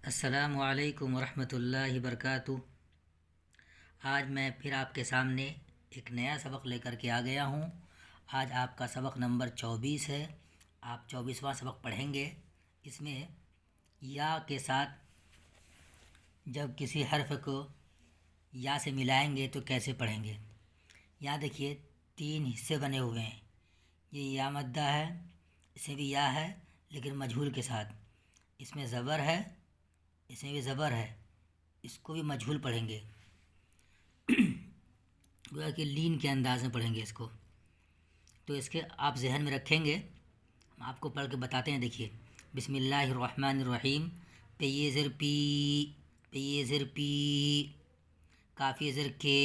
السلام علیکم ورحمۃ اللہ وبرکاتہ۔ آج میں پھر آپ کے سامنے ایک نیا سبق لے کر کے آ گیا ہوں۔ آج آپ کا سبق نمبر 24 ہے۔ آپ 24واں سبق پڑھیں گے۔ اس میں یا کے ساتھ جب کسی حرف کو یا سے ملائیں گے تو کیسے پڑھیں گے۔ یہاں دیکھیے 3 حصے بنے ہوئے ہیں۔ یہ یا مدہ ہے، اس میں بھی یا ہے لیکن مجہول کے ساتھ۔ اس میں زبر ہے، اس میں بھی زبر ہے، اس کو بھی مجہول پڑھیں گے، گویا کہ لین کے انداز میں پڑھیں گے اس کو۔ تو اس کے آپ ذہن میں رکھیں گے، ہم آپ کو پڑھ کے بتاتے ہیں۔ دیکھیے بسم اللہ الرحمن الرحیم، پہ یہ زر پی، پہ یہ زر پی، کافی زر کے،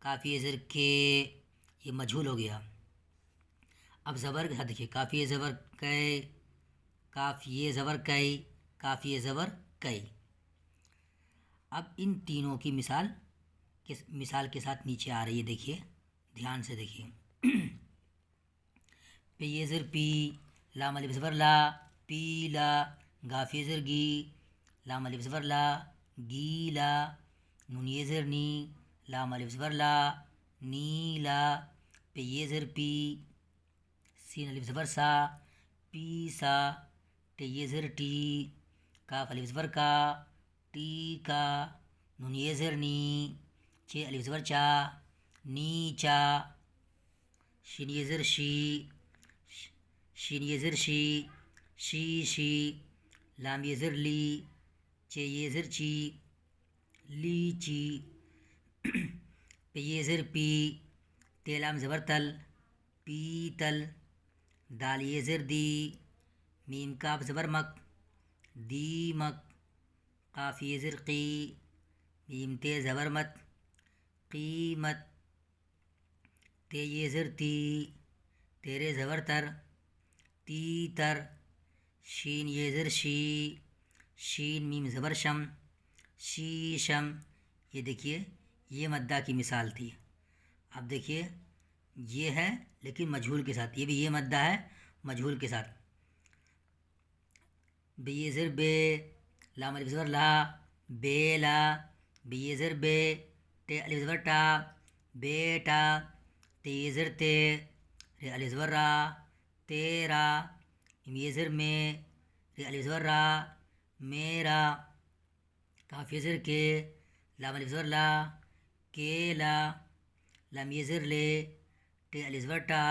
کافی زر کے، یہ مجہول ہو گیا۔ اب زبر کے ساتھ دیکھیے کافی زبر کے، کافی زبر کئی، کافی زبر کئی۔ اب ان تینوں کی مثال کے ساتھ نیچے آ رہی ہے، دیکھیے دھیان سے دیکھیے۔ پہ یہ زر پی، لام الف زبر لا، پیلا، گافی زر گی، لام الف زبر لا، گیلا، نون یہ زر نی، لام الف زبر لا، نیلا، پہ یہ زر پی، سین الف زبر سا، پیسا، ٹے یہ زر ٹی، کاف الف زبر کا، ٹی کا، نون یہ زر نی، چے الف زبر چا، نیچا، شین یہ زر شی، شین یہ زر شی، شیشی، لام یہ زر لی، چے یہ زر چی، لیچی، پہ یہ زر پی، تے لام زبر تل، پیتل، دال یہ زر دی، میم کاف زبر مک، دیمک، قاف یہ زر قی، میم تے زبر مت، قیمت، تے یہ زر تی، تیرے زبر تر، تیتر، شین یہ زر شی، شین میم زبر شم، شیشم۔ یہ دیکھیے یہ مدہ کی مثال تھی۔ اب دیکھیے یہ ہے لیکن مجہول کے ساتھ، یہ بھی یہ مدہ ہے مجہول کے ساتھ۔ بے یہ زر بے، لام الف زبر لا، بیلا، بے یہ زر بے، ٹے الف زبر ٹا، بیٹا، تے یہ زر تے، رے الف زبر را، تیرا، میم یہ زر میں، رے الف زبر را، میرا، کاف یہ زر کے، لام الف زبر لا، کیلا، لام یہ زر لے، ٹے الف زبر ٹا،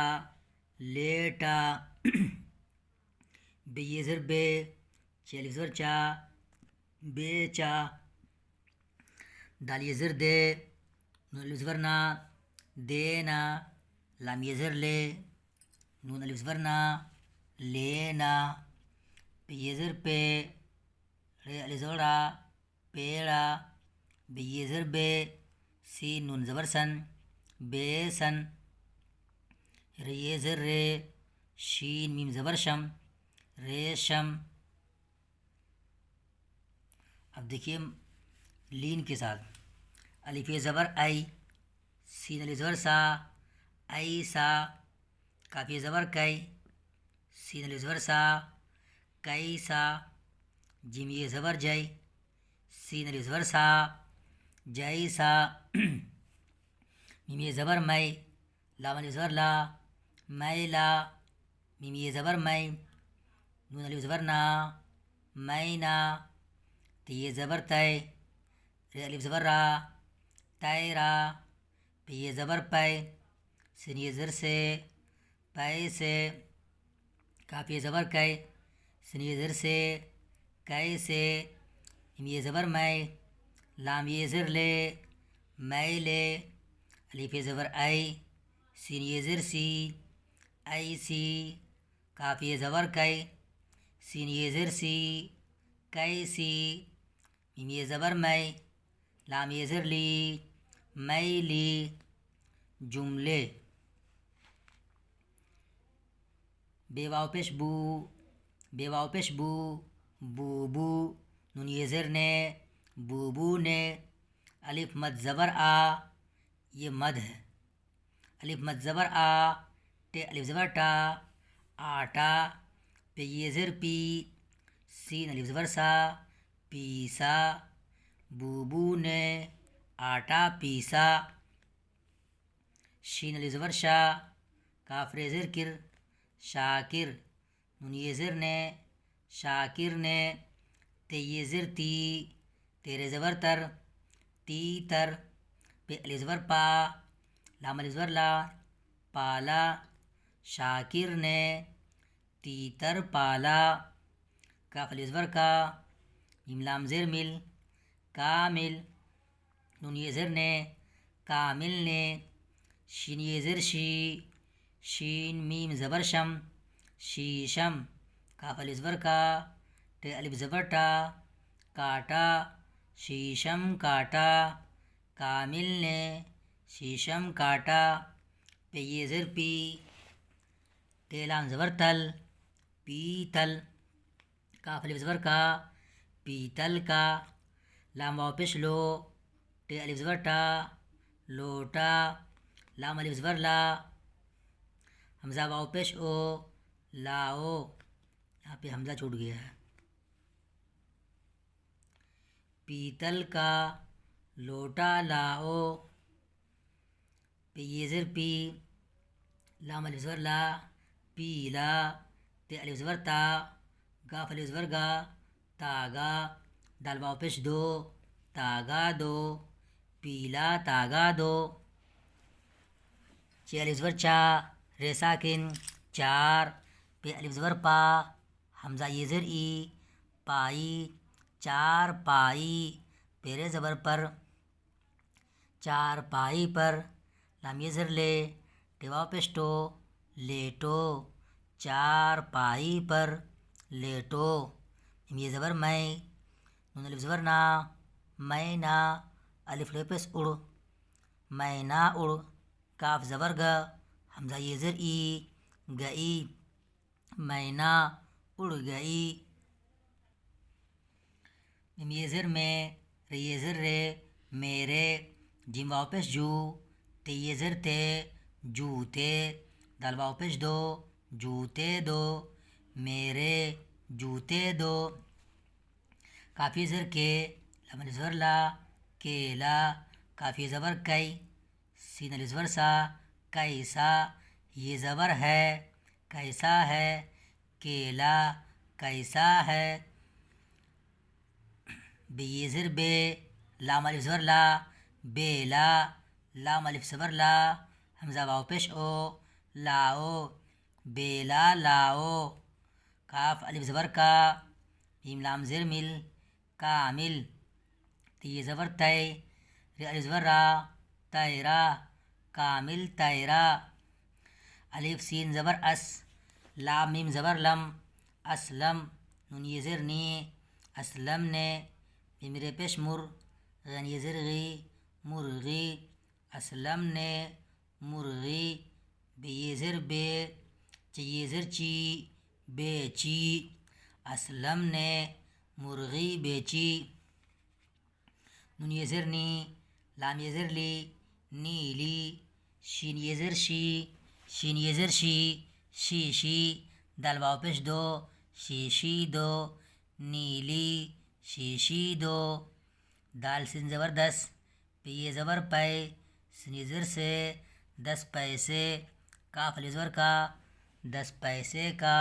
لیٹا، بے یہ زر بے، چے الف زبر چا، بیچا، دال یہ زر دے، نون الف زبر نا، دینا، لام یہ زر لے، نون الف زبر نا، لینا، پہ یہ زر پہ، رے الف زبر را، پیڑا، بے یہ زر بے، سین نون زبر سن، بیسن، رے یہ زر رے، شین میم زبر شم، ریشم۔ اب دیکھیے لین کے ساتھ، الف زبر ای، سین الف زبر سا، ایسا، کافی زبر کئی، سین الف زبر سا، کیسا، جیم یہ زبر جئی، سین الف زبر سا، جیسا، میم یہ زبر مئی، لام الف زبر لا، میلا، میم یہ زبر مئی، نون الف زبر نا، مینا، تے یہ زبر تے، رے الف زبر را، تیرا، پہ یہ زبر پے، سین یہ زر سے، پیسے، کاف یہ زبر کئی، سین یہ زر سے، کیسے، میم یہ زبر میں، لام یہ زر لے، میلے، الف زبر ای، سین یہ زر سی، ایسی، کاف یہ زبر کئی، سین یہ زر سی، کیسی، میم یہ زبر میں، لام یہ زر لی، میلی۔ جملے، بے واو پیش بو، بے واو پیش بو، بو بو، نون یہ زر نے، بو بو نے، الف مد زبر آ، یہ مد ہے، الف مد زبر آ، ٹے الف زبر ٹا، آٹا، پہ یہ زر پی، سین الف زبر سا، پیسا، بوبو نے آٹا پیسا، شین الف زبر شا، کاف ر زیر کر، شاکر، نون یہ زر نے، شاکر نے، تے یہ زر تی، تیرے زبر تر، تی تر، پہ الف زبر پا، لام الف زبر لا، پالا، شاکر نے تیتر پالا، کاف الف زبر کا، میم لام زیر مل، کامل، نون یہ زر نے، کامل نے، شین یہ زر شی، شین میم زبر شم، شیشم، کاف الف زبر کا، ٹے الف زبر ٹا، کاٹا، شیشم کاٹا، کامل نے شیشم کاٹا، پہ یہ زر پی، ٹے لام زبر تل، پیتل، کاف الف زبر کا، پیتل کا، لام واو پیش لو، ٹے الف زبر ٹا، لوٹا، لام الف زبر لا، حمزہ واو پیش او، لاؤ، یہاں پہ حمزہ چھوٹ گیا ہے، پیتل کا، لوٹا لاؤ، پہ یہ زر پی، لام الف زبر لا، پیلا، تے الف زبر تا، گاف الف زبر گا، تاگا، دال واو پیش دو، تاگا دو، پیلا تاگا دو، چے الف زبر چا، رے ساکن، چار، پہ الف زبر پا، حمزہ یہ زر ای، پائی، چار پائی، پیرے زبر پر، چار پائی پر، لام یہ زر لے، ٹے واو پیش ٹو، لیٹو، چار پائی پر، لیٹو، یہ زبر میں، نون الف زبر نا، میں نا، الف لے پیش اڑ، میں نا اڑ، کاف زبر گا، حمزہ یہ زر ای، گئی، میں نا اڑ گئی، میم یہ زر میں، رے یہ زر رے، میرے، جیم واو پیش جو، تے یہ زر تے، جوتے، دال واو پیش دو، جوتے دو، میرے جوتے دو، کاف یہ زر کے، لام الف زبر لا، کیلا، کاف یہ زبر کئی، سین الف زبر سا، کیسا، یہ زبر ہے، کیسا ہے، کیلا، کیسا ہے، بے یہ زر بے، لام الف زبر لا، بیلا، لام الف زبر لا، حمزہ واو پیش او، لاؤ، بیلا لاؤ، کاف الف زبر کا، میم لام زر مل، کامل، تے یہ زبر تے، رے الف زبر را، تیرا، کامل تیرا، الف سین زبر اس، لام میم زبر لم، اسلم، نون یہ زر نی، اسلم نے، میم رے پیش مر، غین یہ زر غی، مرغی، اسلم نے، مرغی، بے یہ زر بے، چے یہ زر چی، بیچی، اسلم نے مرغی بیچی، نون یہ زر نی، لام یہ زر لی، نیلی، شین یہ زر شی، شین یہ زر شی، شیشی، دال واو پیش دو، شیشی دو، نیلی، شیشی دو، دال سین زبر دس، پہ یہ زبر پے، سین یہ زر سے، دس پیسے، کاف الف زبر کا، دس پیسے کا،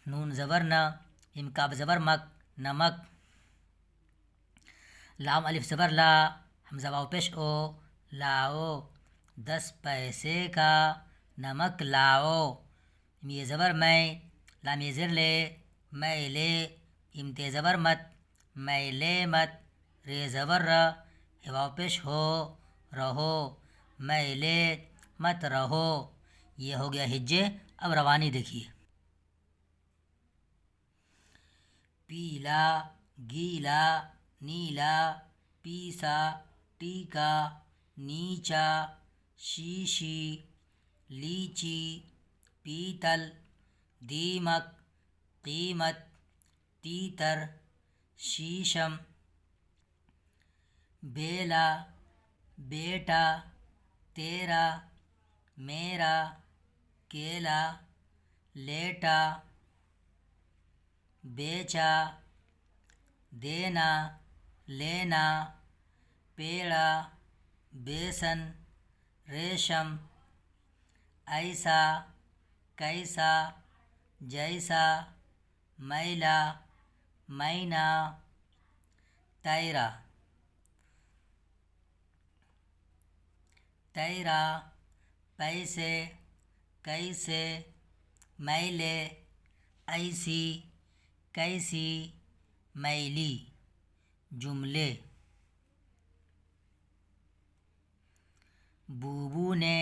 نون زبر نہ، میم کاف زبر مک، نمک، لام الف زبر لا، حمزہ واو پیش او، لاؤ، دس پیسے کا نمک لاؤ، یہ زبر میں، لام یہ زر لے، میں لے، تے زبر مت، میں لے مت، رے زبر را، ہے واو پیش ہو، رہو، میں لے مت رہو، یہ ہو گیا ہجے، اب روانی دیکھیے، پیلا، گیلا، نیلا، پیسا، ٹیکا، نیچا، شیشی، لیچی، پیتل، دیمک، قیمت، تیتر، شیشم، بیلا، بیٹا، تیرا، میرا، کیلا، لیٹا، بیچا، دینا لینا پیڑا بیسن ریشم ایسا کیسا جیسا میلا مینا تیرا تیرا پیسے کیسے میلے ایسی کیسی میلی جملے بوبو نے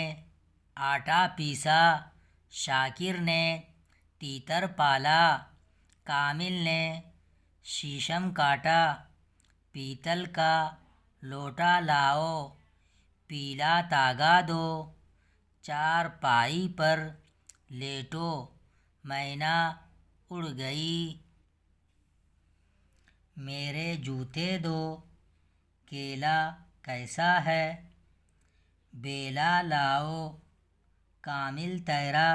آٹا پیسا شاکر نے تیتر پالا کامل نے شیشم کاٹا پیتل کا لوٹا لاؤ پیلا تاگا دو چارپائی پر لیٹو مینا اڑ گئی میرے جوتے دو کیلا کیسا ہے بیلا لاؤ کامل تیرا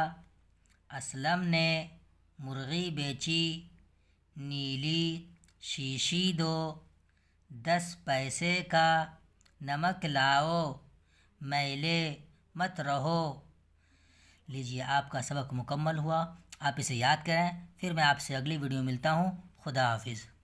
اسلم نے مرغی بیچی نیلی شیشی دو 10 پیسے کا نمک لاؤ میلے مت رہو۔ لیجیے آپ کا سبق مکمل ہوا، آپ اسے یاد کریں، پھر میں آپ سے اگلی ویڈیو ملتا ہوں۔ خدا حافظ۔